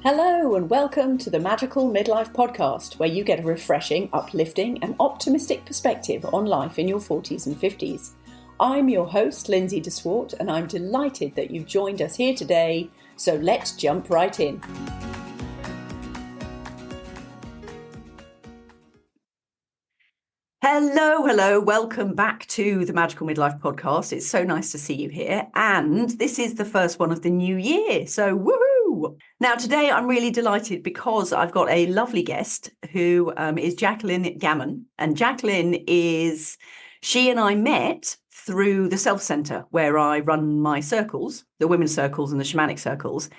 Hello and welcome to the Magical Midlife Podcast, where you get a refreshing, uplifting and optimistic perspective on life in your 40s and 50s. I'm your host, Lindsay de Swart, and I'm delighted that you've joined us here today, so let's jump right in. Hello, welcome back to the Magical Midlife Podcast. It's so nice to see you here, and this is the first one of the new year, so woohoo! Now today I'm really delighted because I've got a lovely guest who is Jacqueline Gammon, and she and I met through the Self Centre where I run my circles, the women's circles and the shamanic circles.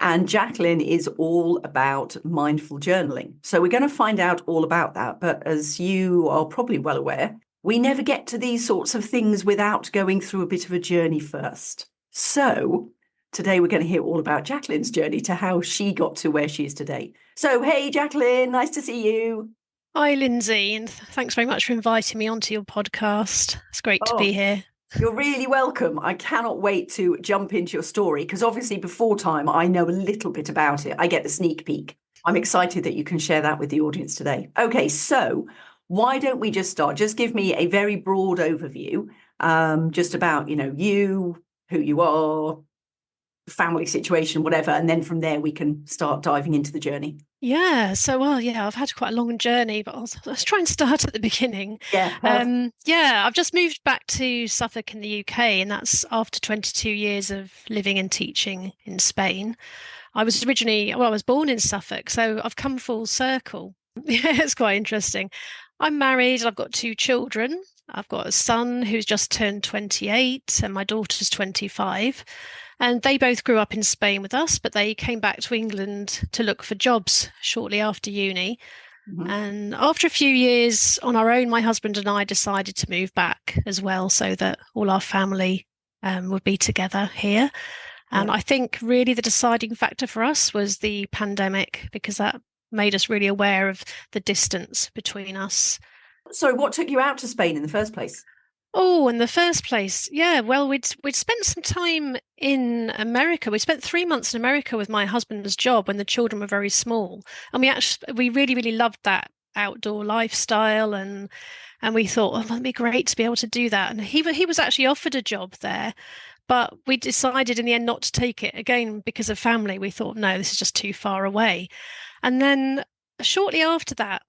And Jacqueline is all about mindful journaling. So we're going to find out all about that. But as you are probably well aware, we never get to these sorts of things without going through a bit of a journey first. So today we're going to hear all about Jacqueline's journey to how she got to where she is today. So, hey, Jacqueline, nice to see you. Hi, Lindsay, and thanks very much for inviting me onto your podcast. It's great to be here. You're really welcome. I cannot wait to jump into your story because obviously before time, I know a little bit about it. I get the sneak peek. I'm excited that you can share that with the audience today. Okay, so why don't we just start? Just give me a very broad overview just about, you, who you are, family situation, whatever. And then from there, we can start diving into the journey. Yeah, I've had quite a long journey, but let's try and start at the beginning. I've just moved back to Suffolk in the UK, and that's after 22 years of living and teaching in Spain. I was born in Suffolk, so I've come full circle. Yeah, it's quite interesting. I'm married, I've got 2 children. I've got a son who's just turned 28, and my daughter's 25. And they both grew up in Spain with us, but they came back to England to look for jobs shortly after uni. Mm-hmm. And after a few years on our own, my husband and I decided to move back as well so that all our family would be together here. And I think really the deciding factor for us was the pandemic, because that made us really aware of the distance between us. So what took you out to Spain in the first place? Oh, in the first place, we'd spent some time in America. We spent 3 months in America with my husband's job when the children were very small, and we really, really loved that outdoor lifestyle, and we thought, that'd be great to be able to do that. And he was actually offered a job there, but we decided in the end not to take it again because of family. We thought, no, this is just too far away. And then shortly after that,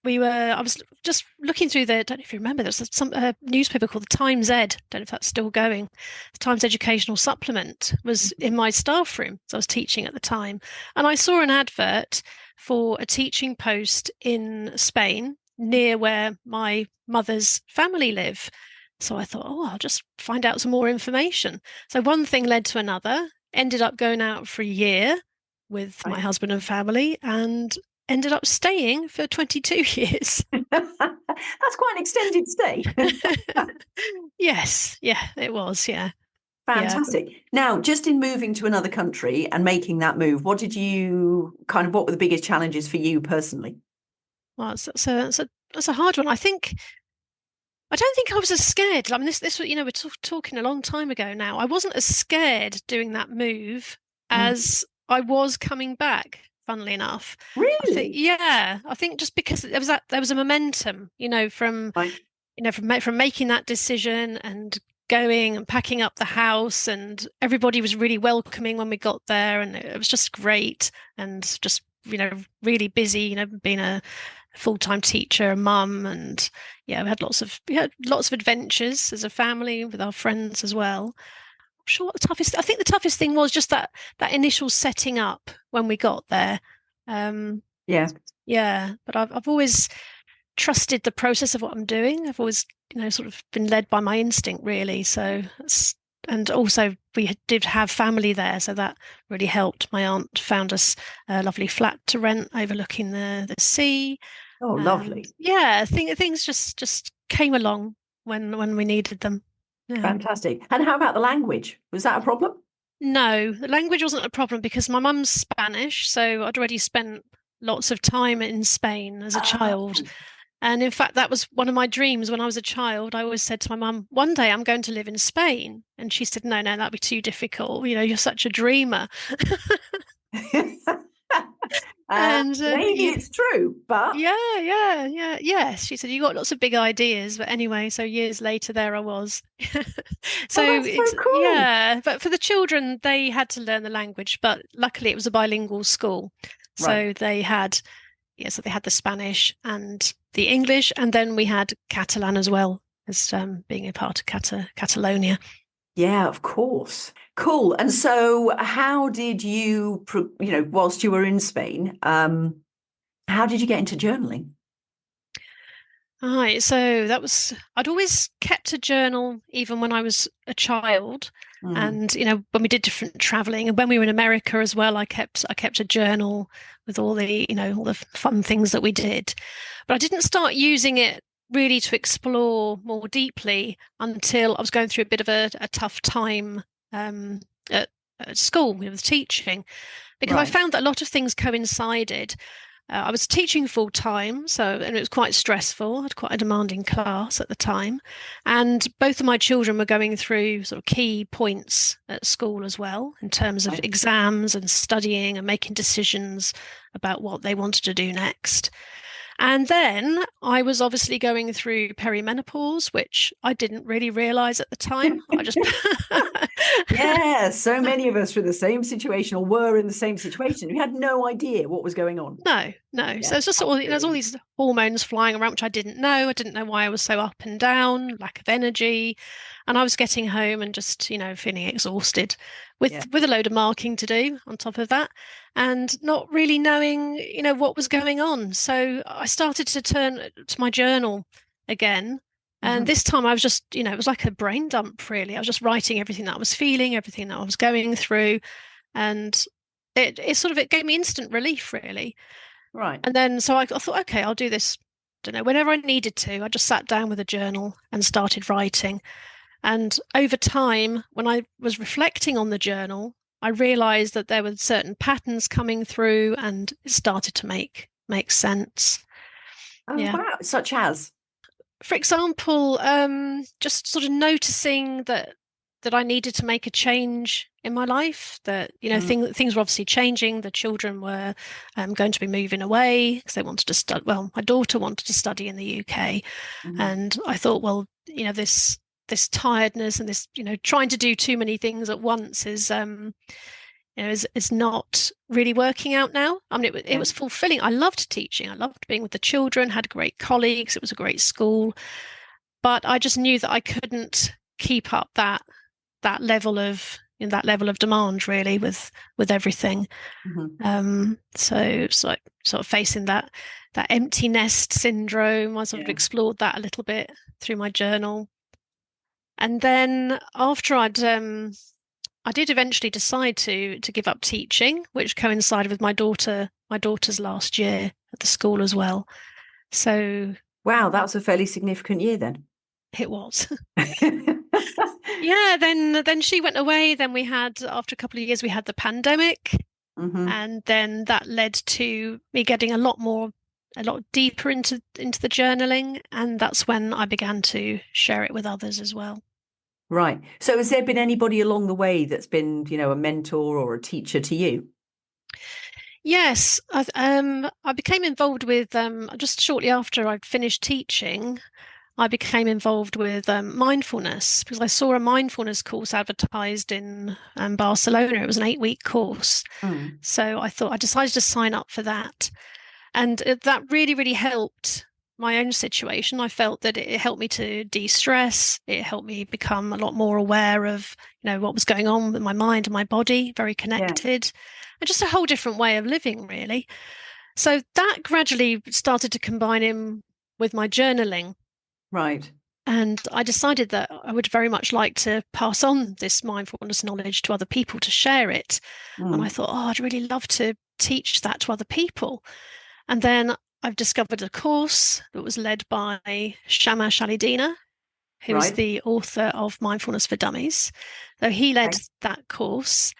I was just looking through I don't know if you remember, there's some newspaper called the Times Ed. Don't know if that's still going. The Times Educational Supplement was in my staff room. So I was teaching at the time. And I saw an advert for a teaching post in Spain near where my mother's family live. So I thought, I'll just find out some more information. So one thing led to another, ended up going out for a year with my husband and family, and ended up staying for 22 years. That's quite an extended stay. Yes, it was, yeah. Fantastic. Yeah. Now, just in moving to another country and making that move, what were the biggest challenges for you personally? Well, that's a hard one. I don't think I was as scared. I mean, this we're talking a long time ago now. I wasn't as scared doing that move as I was coming back. Funnily enough, really, I think just because there was a momentum, from making that decision and going and packing up the house, and everybody was really welcoming when we got there, and it was just great, and just really busy, being a full-time teacher, a mum, and we had lots of adventures as a family with our friends as well. Sure, I think the toughest thing was just that initial setting up when we got there. But I've always trusted the process of what I'm doing. I've always sort of been led by my instinct, really. So and also we did have family there, so that really helped. My aunt found us a lovely flat to rent overlooking the sea. Oh, lovely. Things just came along when we needed them. Yeah. Fantastic. And how about the language? Was that a problem? No, the language wasn't a problem because my mum's Spanish, so I'd already spent lots of time in Spain as a child. And in fact, that was one of my dreams when I was a child. I always said to my mum, one day I'm going to live in Spain. And she said, no, that'd be too difficult. You're such a dreamer. And Maybe it's true, but yes. She said you got lots of big ideas, but anyway, so years later, there I was. So oh, that's so it's cool. yeah, but for the children, they had to learn the language, but luckily it was a bilingual school, Right. so they had so they had the Spanish and the English, and then we had Catalan as well as being a part of Catalonia. Yeah, of course. Cool. And so, how did you, whilst you were in Spain, how did you get into journaling? Right, so that was, I'd always kept a journal even when I was a child. Mm, And, when we did different traveling and when we were in America as well, I kept a journal with all the fun things that we did. But I didn't start using it really to explore more deeply until I was going through a bit of a tough time um, at school with teaching, because I right. found that a lot of things coincided. I was teaching full time, and it was quite stressful. I had quite a demanding class at the time, and both of my children were going through sort of key points at school as well, in terms of Right. exams and studying and making decisions about what they wanted to do next. And then I was obviously going through perimenopause, which I didn't really realize at the time. I just Yeah, so many of us were in the same situation or were in the same situation. We had no idea what was going on. No, no. Yeah, So it's just there's all absolutely. these hormones flying around, which I didn't know. I didn't know why I was so up and down, lack of energy. And I was getting home and just, feeling exhausted Yeah. with a load of marking to do on top of that and not really knowing, what was going on. So I started to turn to my journal again. And Hmm. this time I was just, it was like a brain dump, really. I was just writing everything that I was feeling, everything that I was going through. And it gave me instant relief, really. Right. And then so I thought, okay, I'll do this. Don't know, whenever I needed to, I just sat down with a journal and started writing. And over time, when I was reflecting on the journal, I realized that there were certain patterns coming through and it started to make sense. Oh, Yeah. wow. Such as. For example, just sort of noticing that I needed to make a change in my life. That Mm, things were obviously changing. The children were going to be moving away because they wanted to study. Well, my daughter wanted to study in the UK, mhm. and I thought, well, this tiredness and this trying to do too many things at once is not really working out now. I mean, it Yeah. was fulfilling. I loved teaching. I loved being with the children. Had great colleagues. It was a great school, but I just knew that I couldn't keep up that level of that level of demand really with everything. Mhm. So it's like sort of facing that empty nest syndrome. I sort of Yeah. explored that a little bit through my journal, and then after I did eventually decide to give up teaching, which coincided with my daughter's last year at the school as well. So Wow, that was a fairly significant year then. it was. Yeah, then she went away. Then we had, after a couple of years, we had the pandemic, Hmm. and then that led to me getting a lot deeper into the journaling, and that's when I began to share it with others as well. Right. So has there been anybody along the way that's been, a mentor or a teacher to you? Yes, I became involved with just shortly after I'd finished teaching. I became involved with mindfulness because I saw a mindfulness course advertised in Barcelona. It was an 8-week course. Mm. So I decided to sign up for that. And that really, really helped my own situation. I felt that it helped me to de-stress. It helped me become a lot more aware of, what was going on with my mind and my body, very Yes. connected, and just a whole different way of living, really. So that gradually started to combine in with my journaling. Right. And I decided that I would very much like to pass on this mindfulness knowledge to other people to share it. And I Mm. thought, oh, I'd really love to teach that to other people. And then I've discovered a course that was led by Shama Shalidina, who is Right. the author of Mindfulness for Dummies. So he led Okay. that course.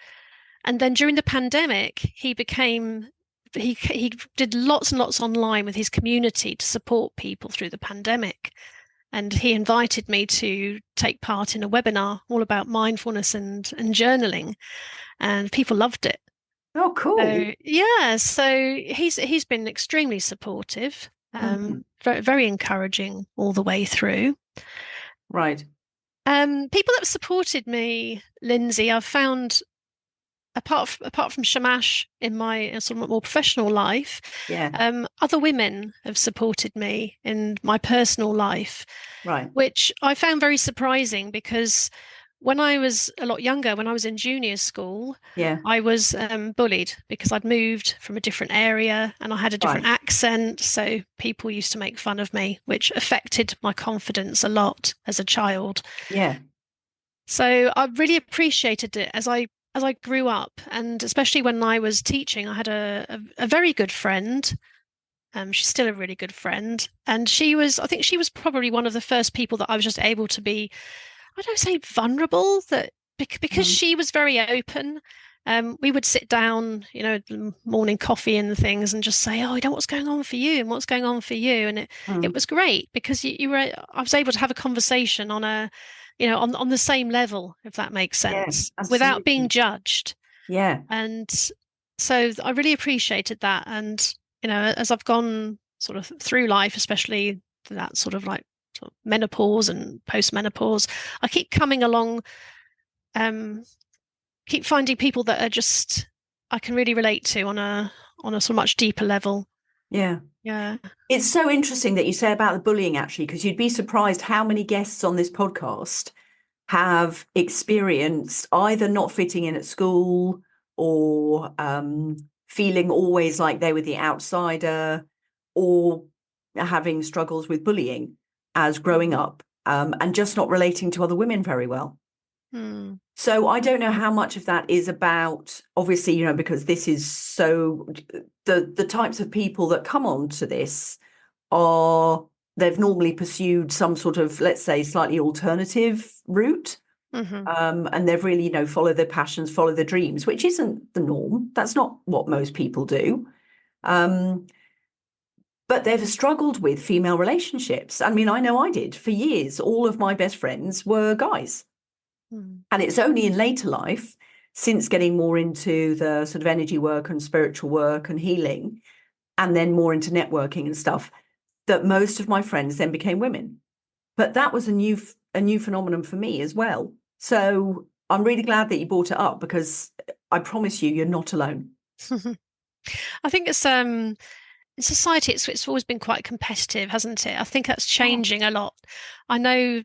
And then during the pandemic, he did lots and lots online with his community to support people through the pandemic. And he invited me to take part in a webinar all about mindfulness and journaling. And people loved it. Oh, cool. So yeah, so he's been extremely supportive, Mhm. very very encouraging all the way through. Right. People that have supported me, Lindsay, I've found apart from Shamash in my sort of more professional life, Yeah. other women have supported me in my personal life, Right. which I found very surprising because when I was a lot younger, when I was in junior school, Yeah. I was bullied because I'd moved from a different area and I had a different Right. accent. So people used to make fun of me, which affected my confidence a lot as a child. Yeah. So I really appreciated it as I grew up, and especially when I was teaching, I had a very good friend. She's still a really good friend, and I think she was probably one of the first people that I was just able to be, I don't say vulnerable, that because Mm. she was very open. We would sit down, morning coffee and things, and just say, "Oh, I know what's going on for you, and what's going on for you," and it Mm. was great because you were, I was able to have a conversation on on the same level, if that makes Yeah. sense, without being Absolutely. judged. Yeah. And so I really appreciated that. And, as I've gone sort of through life, especially that sort of menopause and post-menopause, I keep coming along, um, keep finding people that are just I can really relate to on a sort of much deeper level. Yeah. Yeah. It's so interesting that you say about the bullying, actually, because you'd be surprised how many guests on this podcast have experienced either not fitting in at school or feeling always like they were the outsider or having struggles with bullying as growing Mm. up, and just not relating to other women very well. Mm. So I don't know how much of that is about, obviously, because this is so, the types of people that come on to this are, they've normally pursued some sort of, let's say, slightly alternative route. Hmm. And they've really, follow their passions, follow their dreams, which isn't the norm. That's not what most people do. Um, but they've struggled with female relationships. I mean, I know I did for years. All of my best friends were guys. Mm. And it's only in later life, since getting more into the sort of energy work and spiritual work and healing, and then more into networking and stuff, that most of my friends then became women. But that was a new phenomenon for me as well. So I'm really glad that you brought it up, because I promise you, you're not alone. I think in society it's always been quite competitive, hasn't it? I think that's Yeah. changing a lot. I know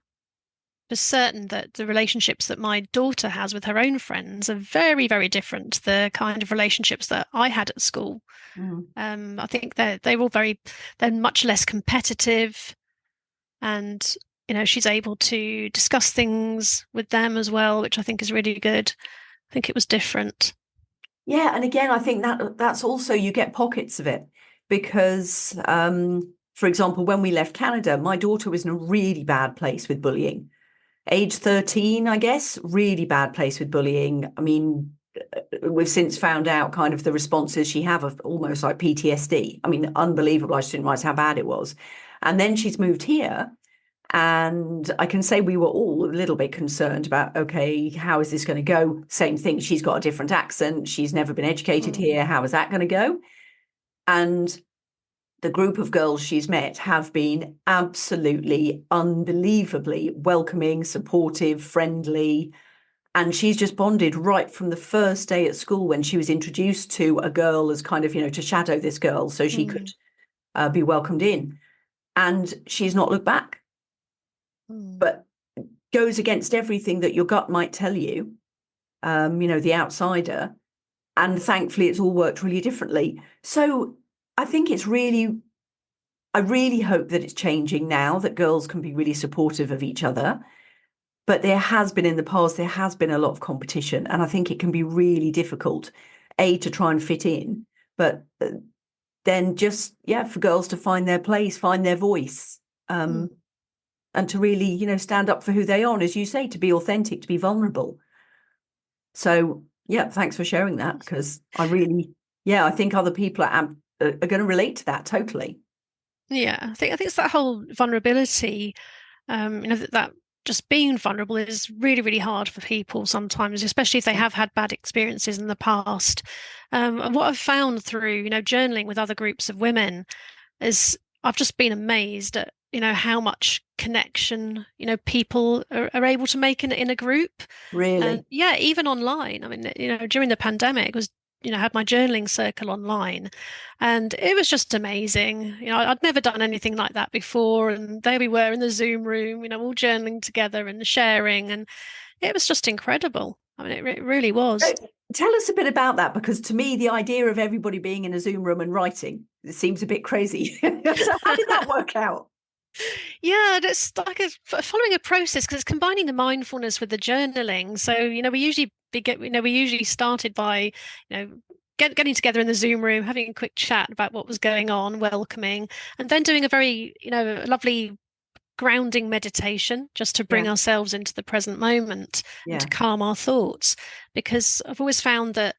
for certain that the relationships that my daughter has with her own friends are very, very different to the kind of relationships that I had at school. Mm. I think they're all they're much less competitive, and she's able to discuss things with them as well, which I think is really good. I think it was different. Yeah, and again, I think that's also, you get pockets of it, because, for example, when we left Canada, my daughter was in a really bad place with bullying. Age 13, I guess, really bad place with bullying. I mean, we've since found out kind of the responses she have of almost like PTSD. I mean, unbelievable. I just didn't realize how bad it was. And then she's moved here. And I can say we were all a little bit concerned about, okay, how is this going to go? Same thing. She's got a different accent. She's never been educated Mm, here. How is that going to go? And the group of girls she's met have been absolutely unbelievably welcoming, supportive, friendly. And she's just bonded right from the first day at school, when she was introduced to a girl as kind of, to shadow this girl so she could mm, be welcomed in. And she's not looked back, mm, but goes against everything that your gut might tell you, the outsider. And thankfully, it's all worked really differently. So I think I really hope that it's changing now, that girls can be really supportive of each other. But there has been, in the past, there has been a lot of competition. And I think it can be really difficult, A, to try and fit in, but then just, yeah, for girls to find their place, find their voice, mm. and to really, stand up for who they are. And as you say, to be authentic, to be vulnerable. So, yeah, thanks for sharing that, because I think other people are going to relate to that totally. Yeah, I think it's that whole vulnerability, that just being vulnerable is really, really hard for people sometimes, especially if they have had bad experiences in the past. And what I've found through, journaling with other groups of women is I've just been amazed at, how much connection, people are able to make in a group. And Really? yeah, even online. I mean, during the pandemic, it was, had my journaling circle online, and it was just amazing. I'd never done anything like that before, and there we were in the Zoom room, all journaling together and sharing, and it was just incredible. I mean, it really was. So tell us a bit about that, because to me, the idea of everybody being in a Zoom room and writing, it seems a bit crazy. So how did that work out? Yeah, it's like following a process because it's combining the mindfulness with the journaling. So, we usually started by, getting together in the Zoom room, having a quick chat about what was going on, welcoming, and then doing a very, lovely grounding meditation just to bring Yeah, ourselves into the present moment and to yeah. calm our thoughts. Because I've always found that,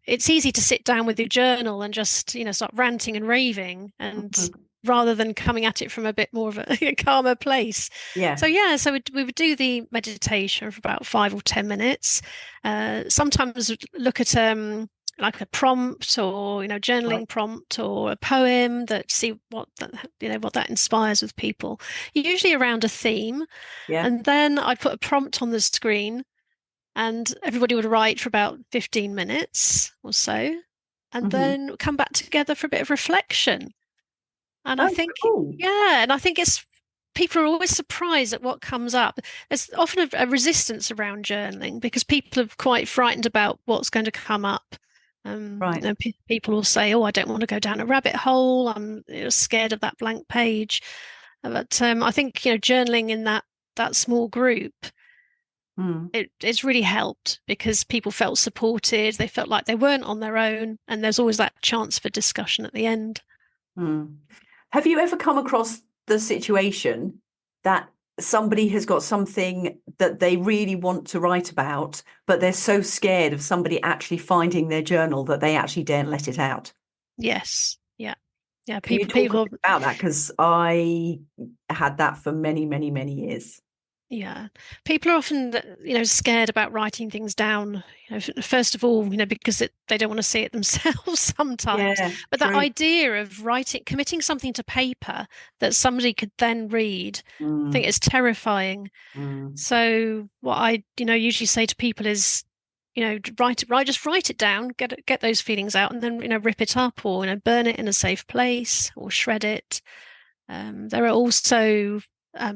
it's easy to sit down with your journal and just, start ranting and raving, and Mhm. rather than coming at it from a bit more of a calmer place. Yeah, So yeah, so we would do the meditation for about 5 or 10 minutes. Sometimes we'd look at like a prompt, or right. journaling prompt, or a poem, that see what that inspires with people, usually around a theme. Yeah. And then I'd put a prompt on the screen, and everybody would write for about 15 minutes or so, and Hmm. then come back together for a bit of reflection. And I Oh, think, cool. yeah, and I think it's people are always surprised at what comes up. There's often a resistance around journaling because people are quite frightened about what's going to come up. Right. People will say, "Oh, I don't want to go down a rabbit hole. I'm, scared of that blank page." But I think journaling in that small group, Mm. it's really helped because people felt supported. They felt like they weren't on their own, and there's always that chance for discussion at the end. Mm. Have you ever come across the situation that somebody has got something that they really want to write about, but they're so scared of somebody actually finding their journal that they actually daren't let it out? Yes, yeah, yeah. Can you talk a People, bit about that? Because I had that for many, many, many years. yeah, people are often, scared about writing things down. First of all, because they don't want to see it themselves sometimes. Yeah, But that true. idea of writing, committing something to paper that somebody could then read, I think Mm, is terrifying. mm, So what I, usually say to people is, just write it down, get those feelings out, and then, rip it up, or, burn it in a safe place, or shred it. There are also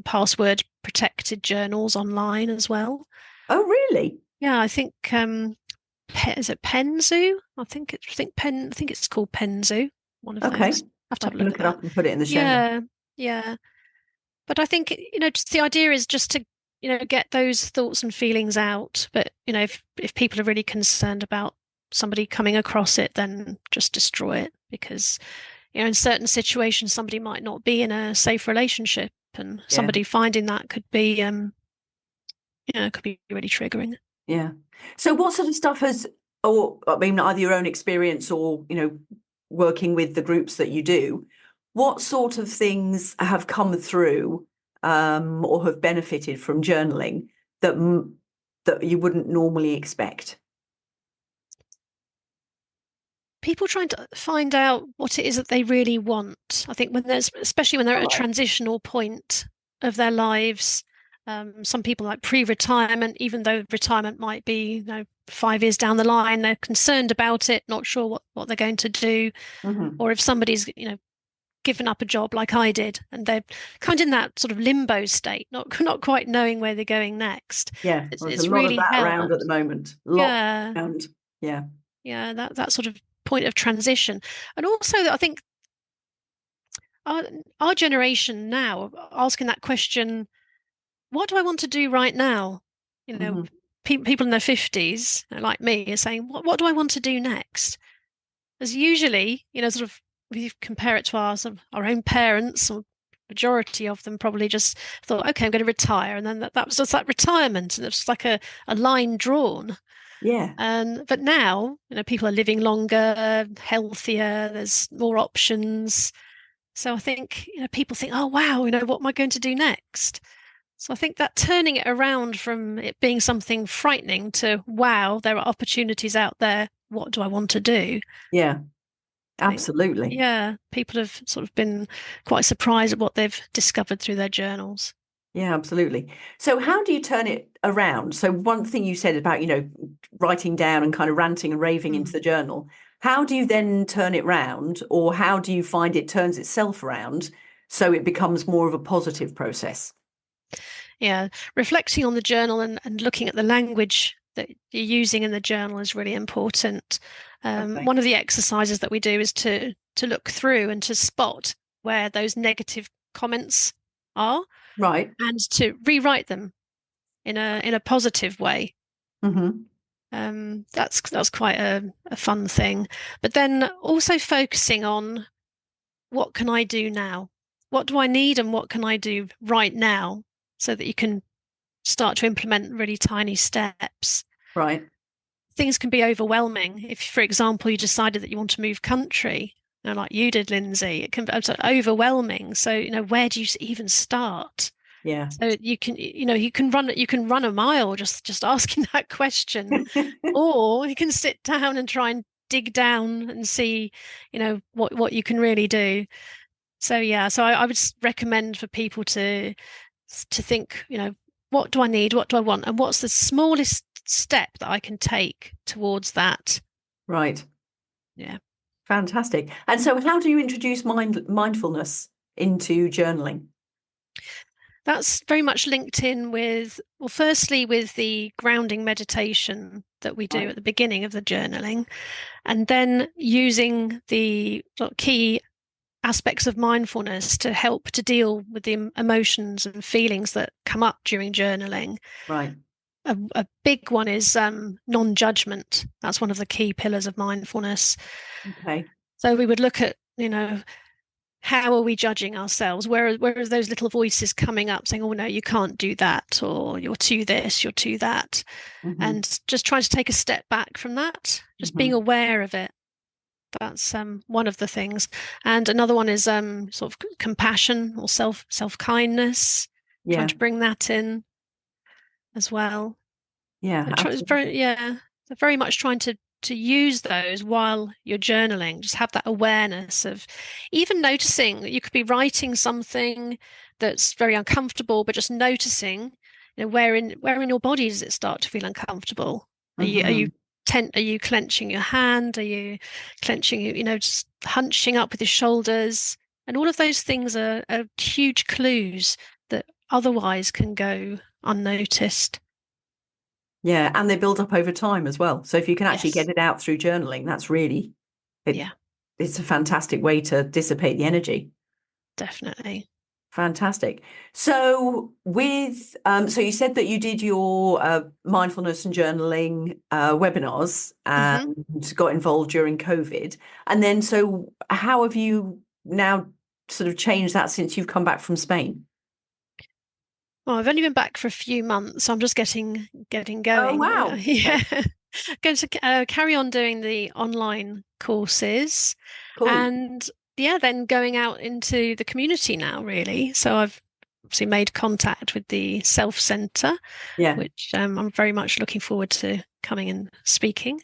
password protected journals online as well. oh, really? Yeah, I think is it Penzu? I think it's called Penzu, one of Okay. those. I have to I have a can look look at it that. up and put it in the show notes. Yeah, yeah. But I think, just the idea is just to, get those thoughts and feelings out. But, if people are really concerned about somebody coming across it, then just destroy it because, in certain situations, somebody might not be in a safe relationship, and Yeah, somebody finding that could be really triggering. yeah. So what sort of stuff has, or I mean, either your own experience or, working with the groups that you do, what sort of things have come through or have benefited from journaling that that you wouldn't normally expect? People trying to find out what it is that they really want. I think especially when they're All at a right. transitional point of their lives. Some people like pre-retirement, even though retirement might be, 5 years down the line, they're concerned about it, not sure what they're going to do. Hmm. Or if somebody's, given up a job like I did, and they're kind of in that sort of limbo state, not quite knowing where they're going next. Yeah, It's well, there's a it's lot of really that around at the helped. moment. Lots Yeah, around. Yeah. yeah, that sort of point of transition. And also I think our, our generation now asking that question, what do I want to do right now? You know, Hmm. people in their 50s, like me, are saying, what do I want to do next? As usually, sort of, if you compare it to our own parents, or majority of them probably just thought, okay, I'm going to retire. And then that was just like retirement. And it's like a line drawn. Yeah. And but now, people are living longer, healthier, there's more options. So I think, people think, oh wow, what am I going to do next? So I think that turning it around from it being something frightening to, wow, there are opportunities out there. What do I want to do? Yeah, I think, absolutely. yeah, people have sort of been quite surprised at what they've discovered through their journals. Yeah, absolutely. So how do you turn it around? So one thing you said about, writing down and kind of ranting and raving into Mm. the journal, how do you then turn it round, or how do you find it turns itself around so it becomes more of a positive process? Yeah, reflecting on the journal and looking at the language that you're using in the journal is really important. Okay. One of the exercises that we do is to look through and to spot where those negative comments are Right. and to rewrite them in a positive way. Hmm. That's quite a fun thing. But then also focusing on what can I do now? What do I need and what can I do right now so that you can start to implement really tiny steps. Right. Things can be overwhelming. If, for example, you decided that you want to move country, like you did, Lindsay, it can be overwhelming. So, where do you even start? Yeah. So you can run a mile just asking that question, or you can sit down and try and dig down and see, what you can really do. So yeah, so I would recommend for people to think, what do I need? What do I want? And what's the smallest step that I can take towards that? Right. Yeah. Fantastic. And so how do you introduce mindfulness into journaling? That's very much linked in with, well, firstly, with the grounding meditation that we do Right. at the beginning of the journaling, and then using the sort of key aspects of mindfulness to help to deal with the emotions and feelings that come up during journaling. Right. A big one is non-judgment. That's one of the key pillars of mindfulness. Okay. So we would look at, how are we judging ourselves? Where are those little voices coming up saying, oh no, you can't do that, or you're too this, you're too that. Hmm. And just trying to take a step back from that, just being Hmm. aware of it. That's one of the things. And another one is sort of compassion or self-kindness, trying Yeah. to bring that in as well. Yeah, It's absolutely. very, yeah, so very much trying to use those while you're journaling. Just have that awareness of even noticing that you could be writing something that's very uncomfortable, but just noticing, where in your body does it start to feel uncomfortable? Are you Hmm. are you clenching your hand? Are you clenching, just hunching up with your shoulders? And all of those things are huge clues that otherwise can go unnoticed. Yeah, and they build up over time as well. So if you can actually get Yes. it out through journaling, that's really it. Yeah, It's a fantastic way to dissipate the energy. definitely. Fantastic. So so you said that you did your mindfulness and journaling webinars Hmm. and got involved during COVID. And then so how have you now sort of changed that since you've come back from Spain? Well, I've only been back for a few months, so I'm just getting Oh, going. wow. Yeah, Okay, going to carry on doing the online courses, cool. and yeah, then going out into the community now, really. So I've obviously made contact with the Self Centre, Yeah. which I'm very much looking forward to coming and speaking.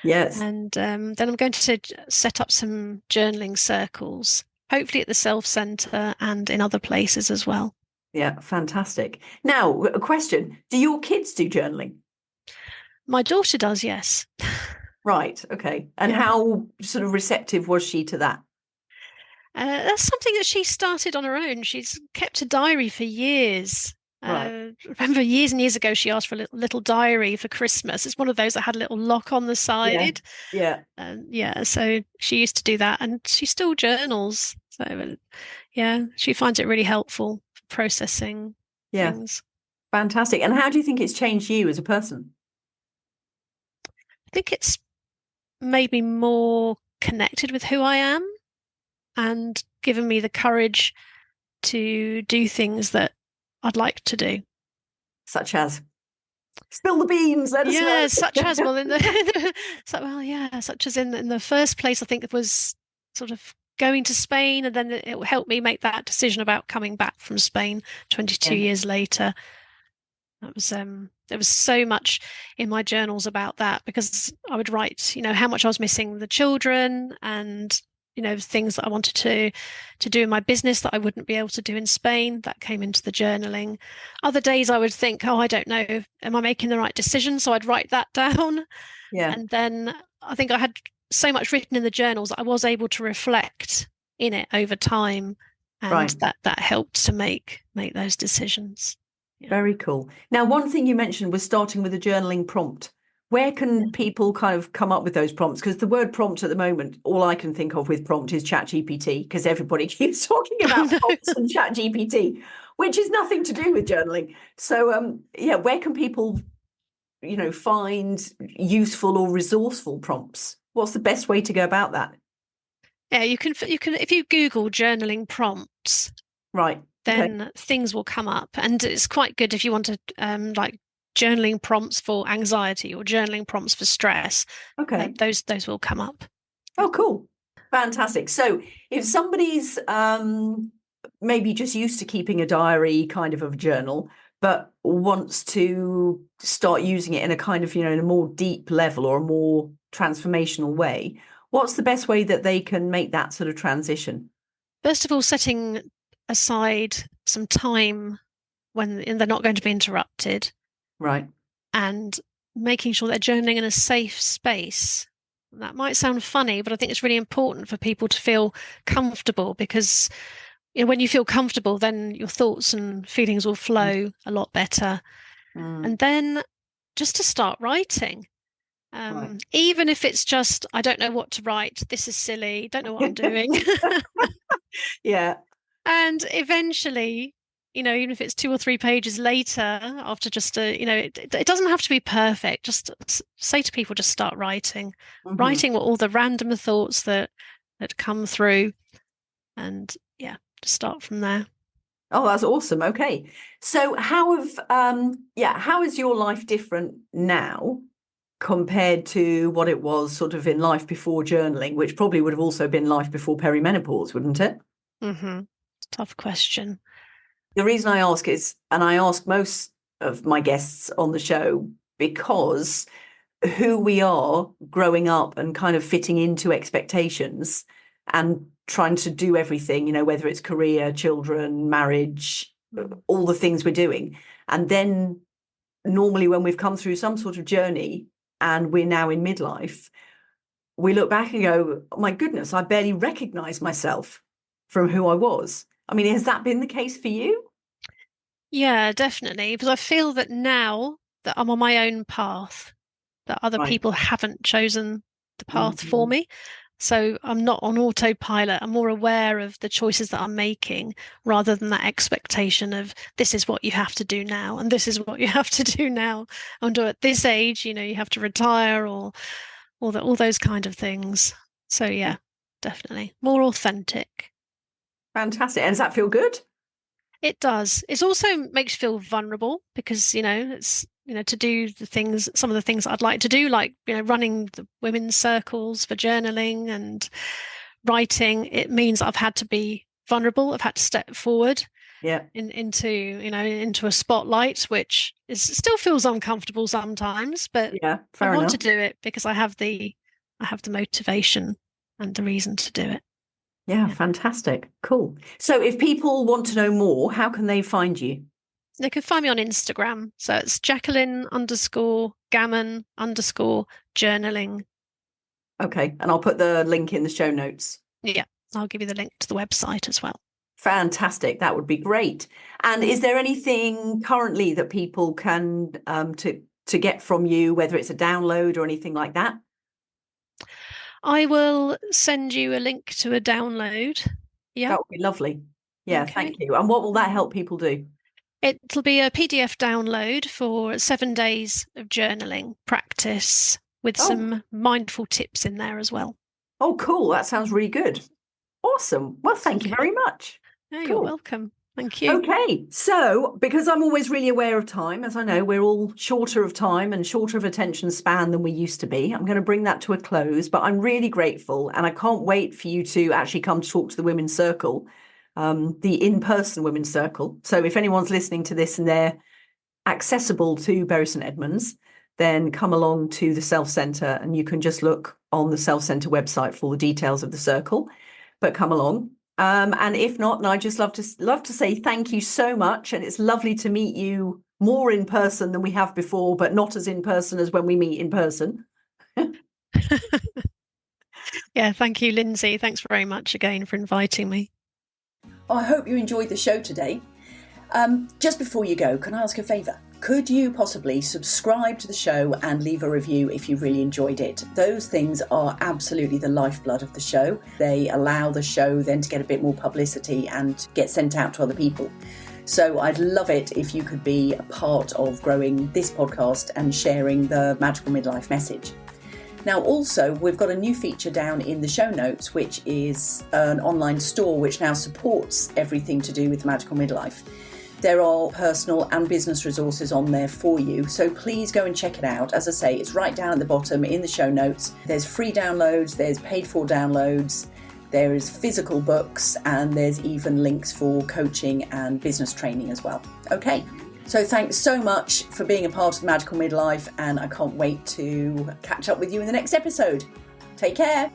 Yes. And then I'm going to set up some journaling circles, hopefully at the Self Centre and in other places as well. Yeah, fantastic. Now, a question. Do your kids do journaling? My daughter does, yes. Right. Okay. And Yeah. how sort of receptive was she to that? That's something that she started on her own. She's kept a diary for years. Right. Remember years and years ago, she asked for a little diary for Christmas. It's one of those that had a little lock on the Yeah. side. Yeah. And yeah, so she used to do that and she still journals. So yeah, she finds it really helpful for processing Yeah. things. Fantastic. And how do you think it's changed you as a person? I think it's made me more connected with who I am and given me the courage to do things that I'd like to do. Such as spill the beans, let us know. Yeah, such as well in the so well, yeah, such as in the first place, I think it was sort of going to Spain, and then it helped me make that decision about coming back from Spain 22 Yeah. years later. There was so much in my journals about that, because I would write, how much I was missing the children, and things that I wanted to do in my business that I wouldn't be able to do in Spain. That came into the journaling. Other days I would think, oh, I don't know, am I making the right decision? So I'd write that down. Yeah. And then I think I had so much written in the journals that I was able to reflect in it over time, and Right. that helped to make those decisions. Yeah. Very cool. Now, one thing you mentioned was starting with a journaling prompt. Where can people kind of come up with those prompts? Because the word prompt at the moment, all I can think of with prompt is ChatGPT, because everybody keeps talking about prompts and ChatGPT, which is nothing to do with journaling. So, yeah, where can people, find useful or resourceful prompts? What's the best way to go about that? Yeah, you can if you Google journaling prompts, Right. Okay. then things will come up, and it's quite good if you want to like journaling prompts for anxiety or journaling prompts for stress. Okay. Those will come up. Oh, cool. Fantastic. So if somebody's maybe just used to keeping a diary kind of a journal, but wants to start using it in a kind of, in a more deep level or a more transformational way, what's the best way that they can make that sort of transition? First of all, setting aside some time when they're not going to be interrupted, Right. and making sure they're journaling in a safe space. That might sound funny, but I think it's really important for people to feel comfortable, because when you feel comfortable, then your thoughts and feelings will flow a lot better. Mm, And then just to start writing, right. even if it's just, I don't know what to write, this is silly, don't know what I'm doing. Yeah. And eventually, even if it's 2 or 3 pages later, after just it doesn't have to be perfect. Just say to people, just start writing, Mhm. writing what all the random thoughts that come through, and yeah, just start from there. Oh, that's awesome. Okay. So how is your life different now compared to what it was sort of in life before journaling, which probably would have also been life before perimenopause, wouldn't it? Mm-hmm. Tough question. The reason I ask is, and I ask most of my guests on the show, because who we are growing up and kind of fitting into expectations and trying to do everything, whether it's career, children, marriage, all the things we're doing. And then normally when we've come through some sort of journey and we're now in midlife, we look back and go, oh my goodness, I barely recognize myself from who I was. I mean, has that been the case for you? Yeah, definitely. Because I feel that now that I'm on my own path, that other Right. people haven't chosen the path for Mhm. me. So I'm not on autopilot. I'm more aware of the choices that I'm making, rather than that expectation of this is what you have to do now and this is what you have to do now. And at this age, you have to retire, or all those kind of things. So yeah, definitely more authentic. Fantastic. And does that feel good? It does. It also makes you feel vulnerable, because, it's, to do some of the things I'd like to do, like, running the women's circles for journaling and writing. It means I've had to be vulnerable. I've had to step forward Yeah. into a spotlight, which still feels uncomfortable sometimes, but Yeah. I Fair want to enough. do it because I have the motivation and the reason to do it. Yeah. Yeah. Fantastic. Cool. So if people want to know more, how can they find you? They can find me on Instagram. So it's Jacqueline_Gammon_journaling. Okay. And I'll put the link in the show notes. Yeah, I'll give you the link to the website as well. Fantastic. That would be great. And is there anything currently that people can to get from you, whether it's a download or anything like that? I will send you a link to a download. Yeah, That would be lovely. Yeah, thank okay. you. And what will that help people do? It'll be a PDF download for 7 days of journaling practice, with Oh, some mindful tips in there as well. oh, cool. That sounds really good. Awesome. Well, thank you Okay. very much. Yeah, you're Cool. welcome. Thank you. Okay, so because I'm always really aware of time, as I know, we're all shorter of time and shorter of attention span than we used to be. I'm going to bring that to a close, but I'm really grateful and I can't wait for you to actually come to talk to the Women's Circle, the in-person Women's Circle. So if anyone's listening to this and they're accessible to Bury St Edmunds, then come along to the Self Centre and you can just look on the Self Centre website for the details of the circle, but come along. And if not, and I just love to say thank you so much. And it's lovely to meet you more in person than we have before, but not as in person as when we meet in person. Yeah, thank you, Lindsay. Thanks very much again for inviting me. I hope you enjoyed the show today. Just before you go, can I ask a favour? Could you possibly subscribe to the show and leave a review if you really enjoyed it? Those things are absolutely the lifeblood of the show. They allow the show then to get a bit more publicity and get sent out to other people. So I'd love it if you could be a part of growing this podcast and sharing the Magical Midlife message. Now, also, we've got a new feature down in the show notes, which is an online store which now supports everything to do with Magical Midlife. There are personal and business resources on there for you, so please go and check it out. As I say, it's right down at the bottom in the show notes. There's free downloads, there's paid for downloads, there is physical books, and there's even links for coaching and business training as well. Okay, so thanks so much for being a part of the Magical Midlife, and I can't wait to catch up with you in the next episode. Take care.